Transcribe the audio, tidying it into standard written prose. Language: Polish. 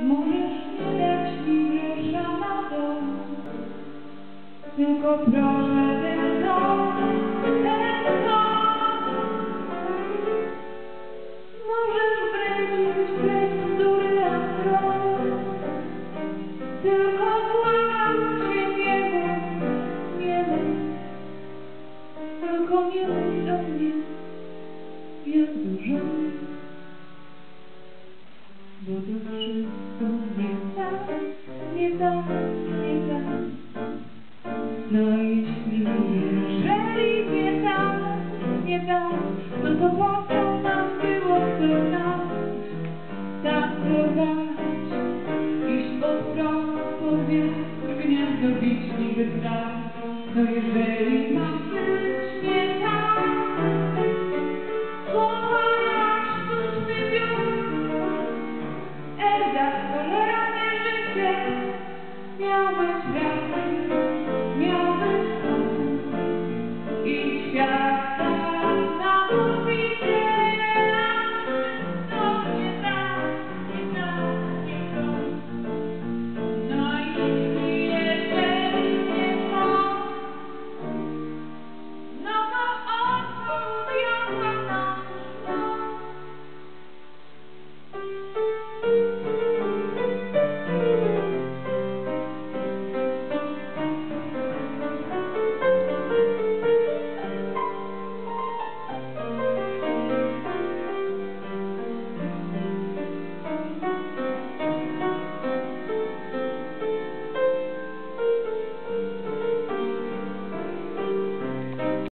Możesz nie dać mi grosza na dom, tylko proszę ten dom, ten dom. Możesz brędzić bez bzdury a stron, tylko błagam cię nie mów, tylko nie mów do mnie, jak do żony. Bo to wszystko nie tak, nie tak, nie tak. No jeśli nie tak, no to po co nam było to nas tak kochać, iść od stron po wiele.